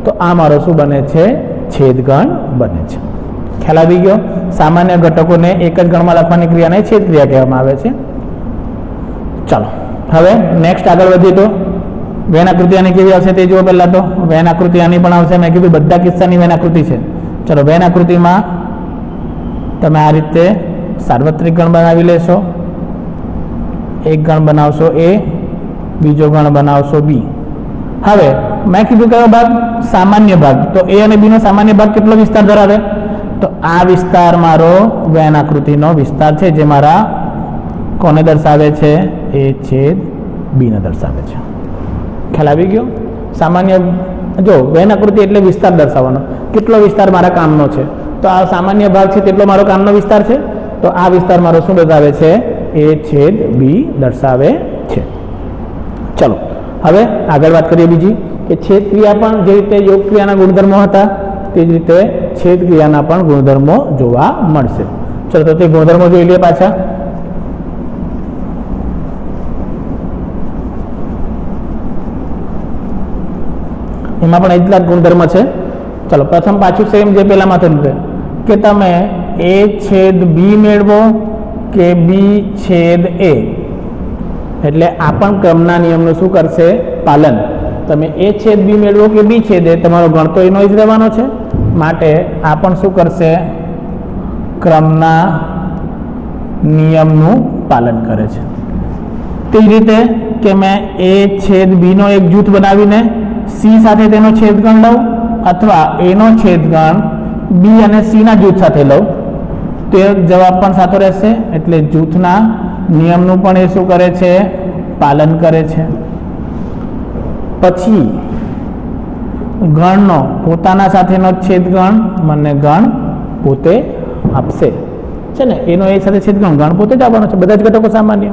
તો આ મારો શું બને છે? છેદગણ બને છે. ખ્યાલ આવી ગયો? સામાન્ય ઘટકોને એક જ ગણમાં લખવાની ક્રિયાને છેદ ક્રિયા કહેવામાં આવે છે. ચાલો હવે નેક્સ્ટ આગળ વધીએ તો વેન આકૃતિ આની કેવી આવશે તે જુઓ. પહેલા તો વેન આકૃતિ આની પણ આવશે. મેં કીધું બધા કિસ્સાની વેન આકૃતિ છે. ચલો વેન આકૃતિમાં તમે આ રીતે સાર્વત્રિક ગણ બનાવી લેશો. એક ગણ બનાવશો a, બીજો ગણ બનાવશો b. હવે મેં કીધું કયો ભાગ? સામાન્ય ભાગ. તો a અને b નો સામાન્ય ભાગ કેટલો વિસ્તાર ધરાવે? તો આ વિસ્તાર મારો વેન આકૃતિનો વિસ્તાર છે, જે મારા કોને દર્શાવે છે? a છેદ b ને દર્શાવે છે. ખ્યાલ આવી ગયો? સામાન્ય જો વેન આકૃતિ એટલે વિસ્તાર દર્શાવવાનો, કેટલો વિસ્તાર મારા કામનો છે. તો આ સામાન્ય ભાગ છે તેટલો મારો કામનો વિસ્તાર છે. તો આ વિસ્તાર મારો શું દર્શાવે છે? a છેદ b દર્શાવે છે. ચલો હવે આગળ વાત કરીએ બીજી કે છેદ ક્રિયા પણ જે રીતે યોગ ક્રિયાના ગુણધર્મો હતા તે જ રીતે છેદ ક્રિયાના પણ ગુણધર્મો જોવા મળશે. ચલો તો તે ગુણધર્મો જોઈ લઈએ પાછા. એમાં પણ એટલા જ ગુણધર્મ છે. ચલો પ્રથમ પાછું સેમ જે પહેલામાં થયું કે તમે a છેદ b મેળવો કે b છેદ a, એટલે આ પણ ક્રમના નિયમનું શું કરશે? પાલન. તમે a છેદ b મેળવો કે b છેદ a, તમારો ગણ તો એનો જ રહેવાનો છે, માટે આ પણ શું કરશે? ક્રમના નિયમનું પાલન કરે છે. તે જ રીતે કે મેં a છેદ b નો એક જૂથ બનાવીને c સાથે તેનો છેદગણ લઉં અથવા a નો છેદગણ b અને c ના જૂથ સાથે લઉં, તે જવાબ પણ સાચો રહેશે. એટલે જૂથના નિયમનું પણ એ શું કરે છે? પાલન કરે છે. પછી ગણનો પોતાના સાથેનો છેદગણ મને ગણ પોતે આપશે છે ને, એનો એ સાથે છેદગણ ગણ પોતે જ આપવાનો છે, બધા જ ઘટકો સામાન્ય.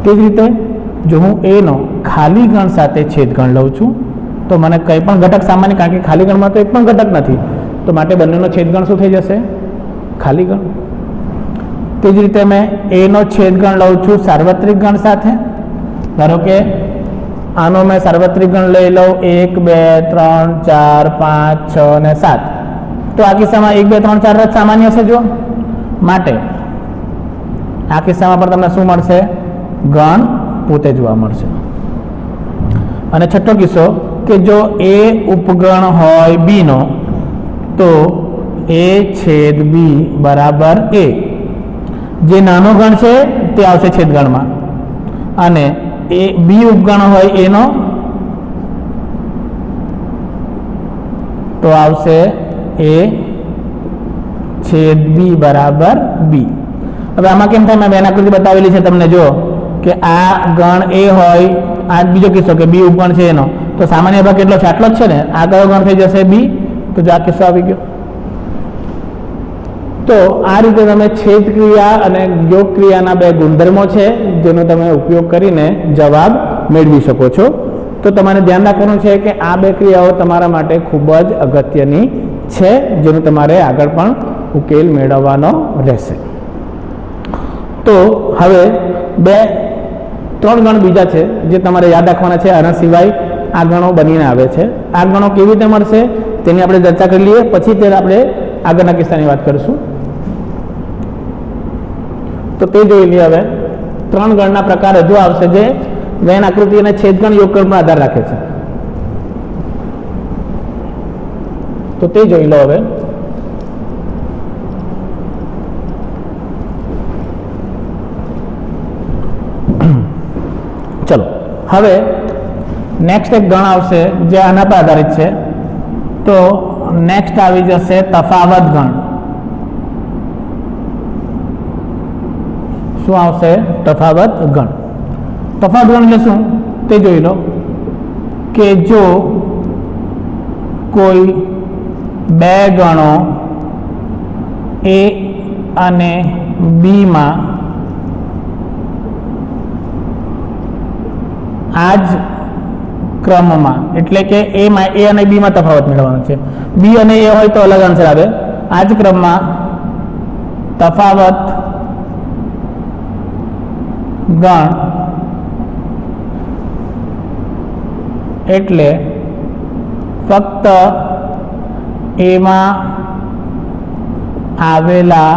તે જ રીતે જો હું એનો ખાલી ગણ સાથે છેદગણ લઉં છું તો મને કંઈ પણ ઘટક સામાન્ય, કારણ કે ખાલી ગણમાં તો એક પણ ઘટક નથી, તો માટે બંનેનો છેદગણ શું થઈ જશે? ખાલી ગણ. તે જ રીતે મેં એનો છેદગણ લઉં છું સાર્વત્રિક ગણ સાથે. ધારો કે આનો મેં સાર્વત્રિક ગણ લઈ લઉં 1 2 3 4 5 6 અને 7, તો આ કિસ્સામાં 1 2 3 4 જ સામાન્ય છે. જો માટે આ કિસ્સામાં પણ તમને શું મળશે? ગણ પોતે જોવા મળશે. અને છઠ્ઠો કિસ્સો કે જો a ઉપગણ હોય b નો તો a છેદ b બરાબર a, જે નાનો ગણ છે તે આવશે છેદગણમાં, અને એ b ઉપગણ હોય એનો તો આવશે a છેદ b બરાબર b. હવે આમાં કેમ થાય? મેં બેન આકૃતિ બતાવેલી છે તમને. જો કે આ ગણ a હોય, આ બીજો કિસ્સો કે b ઉપગણ છે એનો, તો સામાન્ય ભાગ કેટલો છે? આટલો જ છે ને. આ કયો ગણ થઈ જશે? b. તો જો આ કિસ્સો આવી ગયો. તો આ રીતે તમે છેદ ક્રિયા અને યોગ ક્રિયાના બે ગુણધર્મો છે જેનો તમે ઉપયોગ કરીને જવાબ મેળવી શકો છો. તો તમારે ધ્યાન રાખવાનું છે કે આ બે ક્રિયાઓ તમારા માટે ખૂબ જ અગત્યની છે, જેનું તમારે આગળ પણ ઉકેલ મેળવવાનો રહેશે. તો હવે 3 ગણ બીજા છે જે તમારે યાદ રાખવાના છે. આના સિવાય આ ગણો બનીને આવે છે. આ ગણો કેવી રીતે મળશે તેની આપણે ચર્ચા કરી લઈએ, પછી તે આપણે આગળના કિસ્સાની વાત કરીશું. તો તે જોઈ લઈએ. હવે 3 ગણના પ્રકાર હજુ આવશે જે વેન આકૃતિ અને છેદગણ યોગક્રમ પર આધાર રાખે છે. તો તે જોઈ લો. હવે ચલો હવે નેક્સ્ટ એક ગણ આવશે જે આના પર આધારિત છે. તો નેક્સ્ટ આવી જશે તફાવત ગણ. શું આવશે? તફાવત ગણ. તફાવત ગણ એટલે શું તે જોઈ લો. કે જો કોઈ બે ગણો a અને b માં આ જ ક્રમમાં, એટલે કે a અને b માં તફાવત મેળવવાનો છે. b અને a હોય તો અલગ આન્સર આવે. આ જ ક્રમમાં તફાવત ગણ એટલે ફક્ત એમાં આવેલા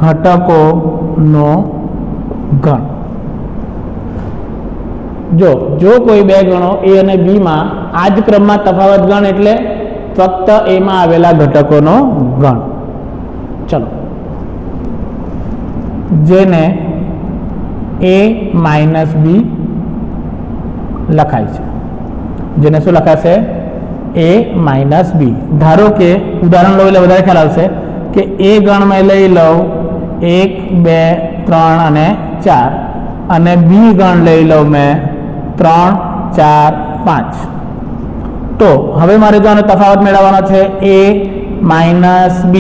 ઘટકોનો ગણ. જો કોઈ બે ગણો a અને b માં આ જ ક્રમમાં તફાવત ગણ એટલે ફક્ત એમાં આવેલા ઘટકોનો ગણ. ચલો, જેને a માઇનસ b લખાય છે. જેને શું લખાશે? a minus b. ધારો કે ઉદાહરણ લો એટલે વધારે ખ્યાલ આવશે કે a ગણ મેં લઈ લઉં 1 2 3 અને 4, અને b ગણ લઈ લઉં મેં 3 4 5. તો હવે મારે જો આનો તફાવત મેળવવાનો છે a માઇનસ b,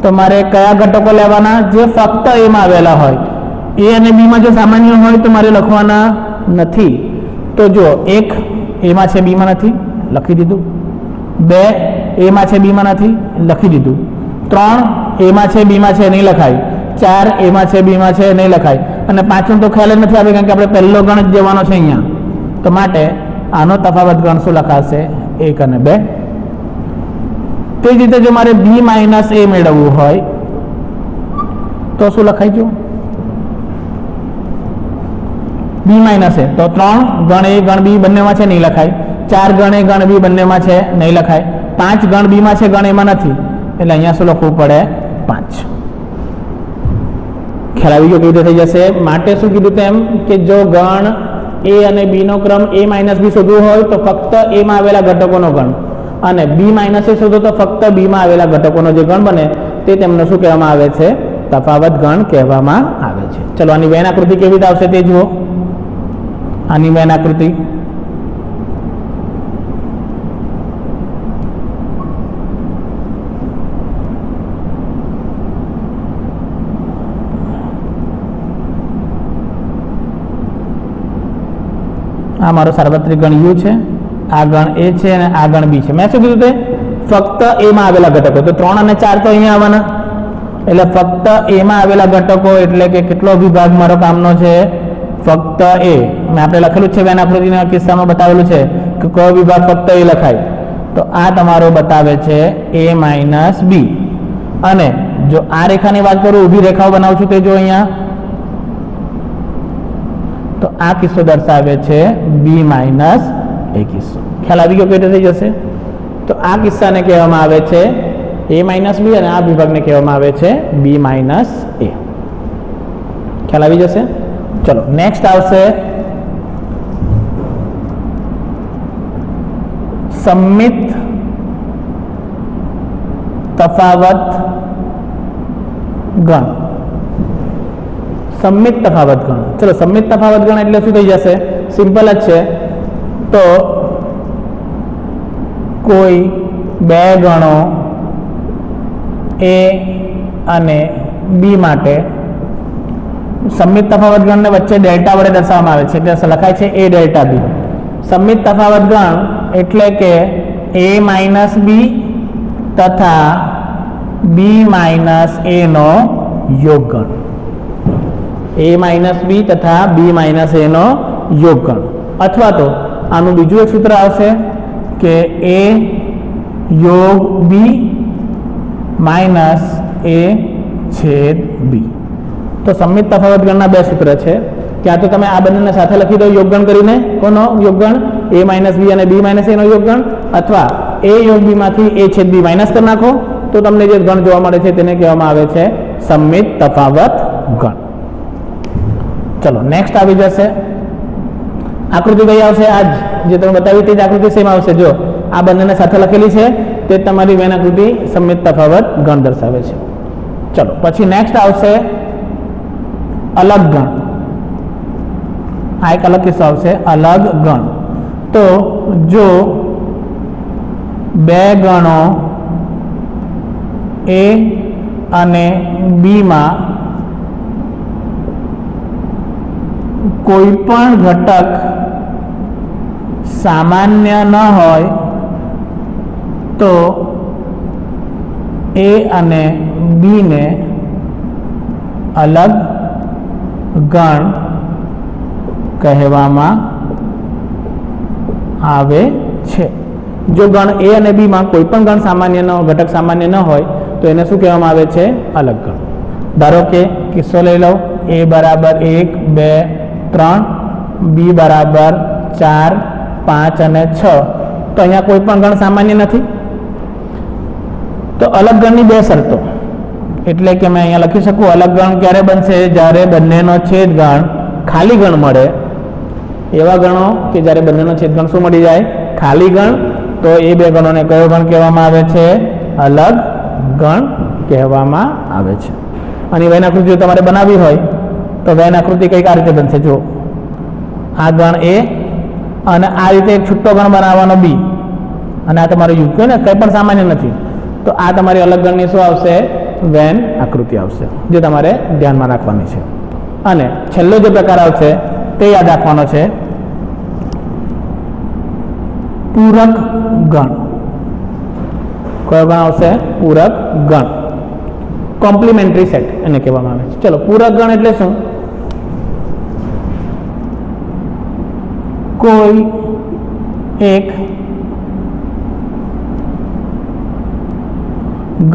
તો મારે કયા ઘટકો લેવાના? જે ફક્ત a માં આવેલા હોય. a અને b માં જો સામાન્ય હોય તો મારે લખવાના નથી. તો જો 1 a માં છે b માં નથી, લખી દીધું. 2 a માં છે b માં નથી, લખી દીધું. 3 a માં છે b માં છે, નહીં લખાય. 4 a માં છે b માં છે, નહીં લખાય. અને પાંચમું તો ખ્યાલ જ નથી આવે, કારણ કે આપણે પહેલો ગણ જ જવાનો છે અહીંયા. તો માટે આનો તફાવત ગણ શું લખાશે? 1 અને 2. તે જ રીતે જો મારે b માઇનસ a મેળવવું હોય તો શું લખાય? જો b માઇનસ a, તો 3 ગણ a ગણ b બંનેમાં છે, નહીં લખાય. 4 ગણ a ગણ b બંનેમાં છે, નહીં લખાય. 5 ગણ b માં છે, ગણ a માં નથી, એટલે અહીંયા શું લખવું પડે? 5. ખ્યાલ આવી ગયો કેવી રીતે થઈ જશે? માટે શું કીધું તેમ કે જો ગણ a અને b નો ક્રમ a માઇનસ b શોધવું હોય તો ફક્ત a માં આવેલા ઘટકોનો ગણ, અને b માઇનસ a શોધો તો ફક્ત b માં આવેલા ઘટકોનો જે ગણ બને તે તેમને શું કહેવામાં આવે છે? તફાવત ગણ કહેવામાં આવે છે. ચલો આની વેન આકૃતિ કેવી રીતે આવશે તે જુઓ. આની વેન આકૃતિ આ મારો સાર્વત્રિક ગણ u છે, આ ગણ a છે અને આ ગણ b છે. મેં શું કીધું? તે ફક્ત a માં આવેલા ઘટકો. તો 3 અને 4 તો અહીંયા આવવાના, એટલે ફક્ત a માં આવેલા ઘટકો એટલે કે કેટલો વિભાગ મારો કામનો છે? ફક્ત a. મેં આપણે લખેલું છે વેન આકૃતિના કિસ્સામાં બતાવેલું છે કે કયો વિભાગ ફક્ત a લખાય. તો આ તમારો બતાવે છે a માઇનસ b. અને જો આ રેખાની વાત કરું, ઊભી રેખાઓ બનાવું છું તે જો અહીંયા, તો આ કિસ્સો દર્શાવે છે b માઇનસ a કિસ્સો. ખ્યાલ આવી ગયો? કેવી રીતે થઈ જશે? તો આ કિસ્સાને કહેવામાં આવે છે a માઇનસ b અને આ વિભાગને કહેવામાં આવે છે b માઇનસ a. ખ્યાલ આવી જશે? ચલો નેક્સ્ટ આવશે સમમિત તફાવત ગણ. સમમિત તફાવત ગણ. ચલો સમમિત તફાવત ગણ એટલે શું થઈ જશે? સિમ્પલ જ છે. તો કોઈ બે ગણો a અને b માટે સમમિત તફાવત ગણને વચ્ચે ડેલ્ટા વડે દર્શાવવામાં આવે છે, એટલે લખાય છે a ડેલ્ટા b. સમમિત તફાવત ગણ એટલે કે a માઇનસ b તથા b માઇનસ a નો યોગગણ. a માઇનસ b તથા b માઇનસ a નો યોગગણ. અથવા તો આનું બીજું એક સૂત્ર આવશે કે a યોગ b માઇનસ a છેદ b. તો સમમિત તફાવત ગણના બે સૂત્ર છે. ક્યાં તો તમે આ બંનેને સાથે લખી દો યોગગણ કરીને. કોનો યોગગણ? a માઇનસ b અને b માઇનસ a નો યોગગણ. અથવા a યોગ b માંથી a છેદ b માઇનસ કરી નાખો તો તમને જે ગણ જોવા મળે છે તેને કહેવામાં આવે છે સમમિત તફાવત ગણ. ચલો નેક્સ્ટ આવી જશે આકૃતિ કઈ આવશે? આજ જે તમે બતાવી તે જ આકૃતિ સેમ આવશે. જો આ બંનેને સાથે લખેલી છે તે તમારી વેન આકૃતિ સમમિત તફાવત ગણ દર્શાવે છે. ચલો પછી નેક્સ્ટ આવશે અલગ ગણ. આ એક અલગ કિસ્સો આવશે, અલગ ગણ. તો જો બે ગણો a અને b માં કોઈ પણ ઘટક સામાન્ય ન હોય તો a અને b ને અલગ ગણ કહેવામાં આવે છે. જો ગણ a અને b માં કોઈ પણ ગણ સામાન્ય ન ઘટક સામાન્ય ન હોય તો એને શું કહેવામાં આવે છે? અલગ ગણ. ધારો કે કિસ્સો લઈ લો, a બરાબર 1 2 3, b બરાબર 4 5 અને 6. તો અહીંયા કોઈ પણ ગણ સામાન્ય નથી. તો અલગ ગણની બે શરતો, એટલે કે મેં અહીંયા લખી શકું અલગ ગણ ક્યારે બનશે? જ્યારે બંનેનો છેદ ગણ ખાલી ગણ મળે. એવા ગણો કે જ્યારે બંનેનો છેદ ગણ શું મળી જાય? ખાલી ગણ. તો એ બે ગણોને કયો ગણ કહેવામાં આવે છે? અલગ ગણ કહેવામાં આવે છે. અને વેન આકૃતિ જો તમારે બનાવવી હોય તો વેન આકૃતિ કઈક આ રીતે બનશે. જો આ ગણ a અને આ રીતે એક છૂટો ગણ બનાવવાનો b. અને આ તમારો યુ કહે ને કંઈ પણ સામાન્ય નથી, તો આ તમારી અલગ ગણની શું આવશે? વેન આકૃતિ આવશે, જે તમારે ધ્યાનમાં રાખવાની છે. અને છેલ્લો જે પ્રકાર આવશે તે યાદ રાખવાનો છે, પૂરક ગણ. કયો ગણ આવશે? પૂરક ગણ. કોમ્પ્લિમેન્ટરી સેટ એને કહેવામાં આવે છે. ચલો, પૂરક ગણ એટલે શું? કોઈ એક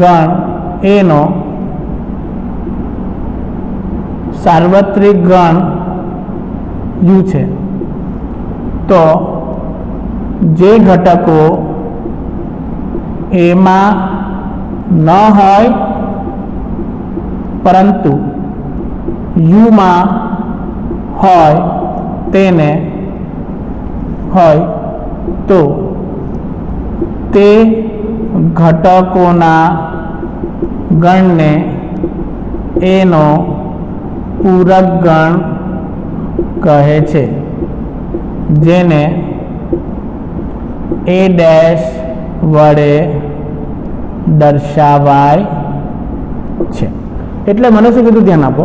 ગણ એનો સાર્વત્રિક ગણ યુ છે, તો જે ઘટકો એમાં ન હોય પરંતુ યુમાં હોય તેને હોય તો તે ઘટકોના ગણને એનો પૂરક ગણ કહે છે, જેને એ ડેશ વડે દર્શાવાય છે. એટલે મને શું કીધું? ધ્યાન આપો.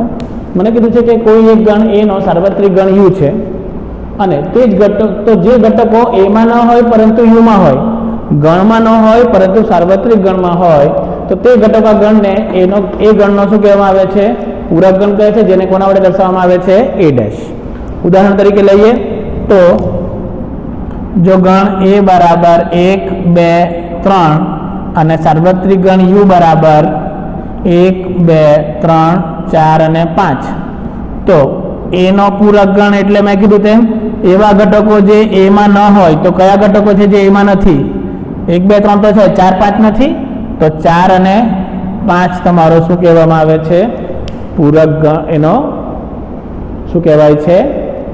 મને કીધું છે કે કોઈ એક ગણ એનો સાર્વત્રિક ગણ યુ છે, અને તે જ ઘટક, તો જે ઘટકો એમાં ન હોય પરંતુ યુમાં હોય, ગણમાં ન હોય પરંતુ સાર્વત્રિક ગણમાં હોય, તો તે ઘટકો ગણને એનો એ ગણનો શું કહેવામાં આવે છે? પૂરક ગણ કહે છે, જેને કોના વડે દર્શાવવામાં આવે છે? એ ડેશ. ઉદાહરણ તરીકે લઈએ તો જો ગણ એ બરાબર 1 2 3 અને સાર્વત્રિક ગણ યુ બરાબર 1 2 3 4 અને 5, તો એનો પૂરક ગણ એટલે મેં કીધું તેમ એવા ઘટકો જે એમાં ન હોય. તો કયા ઘટકો છે જે એમાં નથી? 1 2 3 તો છે, 4 5 નથી, તો 4 અને 5 તમારો શું કહેવામાં આવે છે? પૂરક ગણ. એનો શું કહેવાય છે?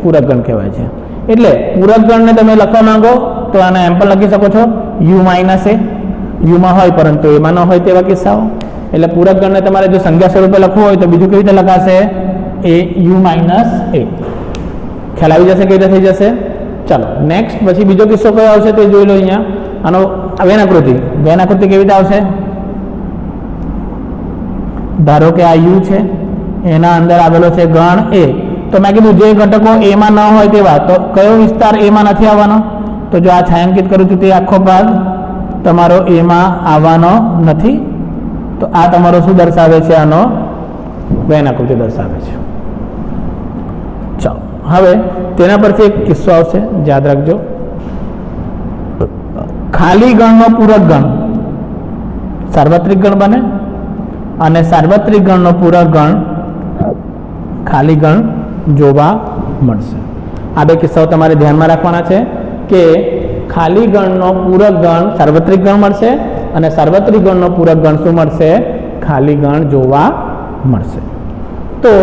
પૂરક ગણ કહેવાય છે. એટલે પૂરક ગણને તમે લખવા માંગો તો આને એમ પણ લખી શકો છો, યુ માઇનસ એ. યુમાં હોય પરંતુ એમાં ન હોય તેવા કિસ્સાઓ. એટલે પૂરક ગણને તમારે જો સંજ્ઞા સ્વરૂપે લખવું હોય તો બીજું કેવી રીતે લખાશે? એ યુ માઇનસ એ. ખ્યાલ આવી જશે કેવી રીતે થઈ જશે? ચાલો નેક્સ્ટ, પછી બીજો કિસ્સો કયો આવશે તે જોઈ લો. અહીંયા આનો વેન આકૃતિ. વેન આકૃતિ કેવી રીતે આવશે? ધારો કે આ યુ છે, એના અંદર આવેલો છે ગણ એ. તો મેં કીધું જે ઘટકો એમાં ન હોય તેવા, તો કયો વિસ્તાર એમાં નથી આવવાનો? તો જો આ છાંયાંકિત કરું છું તે આખો ભાગ તમારો એમાં આવવાનો નથી. તો આ તમારો શું દર્શાવે છે? આનો વેન આકૃતિ દર્શાવે છે. ચાલો, હવે તેના પરથી એક કિસ્સો આવશે, યાદ રાખજો. ખાલી ગણનો પૂરક ગણ સાર્વત્રિક ગણ બને, અને સાર્વત્રિક ગણનો પૂરક ગણ ખાલી ગણ જોવા મળશે. આ બે કિસ્સાઓ તમારે ધ્યાનમાં રાખવાના છે કે ખાલી ગણનો પૂરક ગણ સાર્વત્રિક ગણ મળશે, અને સાર્વત્રિક ગણનો પૂરક ગણ શું મળશે? ખાલી ગણ જોવા મળશે. તો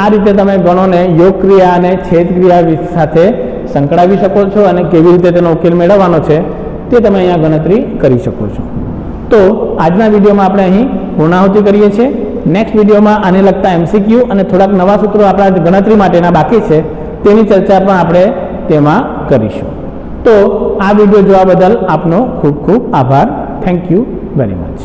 આ રીતે તમે ગણોને યોગ ક્રિયા અને છેદ ક્રિયા સાથે સંકળાવી શકો છો, અને કેવી રીતે તેનો ઉકેલ મેળવવાનો છે તે તમે અહીંયા ગણતરી કરી શકો છો. તો આજના વિડીયોમાં આપણે અહીં પૂર્ણાહુતિ કરીએ છીએ. નેક્સ્ટ વિડીયોમાં આને લગતા એમસીક્યુ અને થોડાક નવા સૂત્રો આપણા ગણતરી માટેના બાકી છે, તેની ચર્ચા પણ આપણે તેમાં કરીશું. તો આ વિડીયો જોવા બદલ આપનો ખૂબ ખૂબ આભાર. Thank you very much.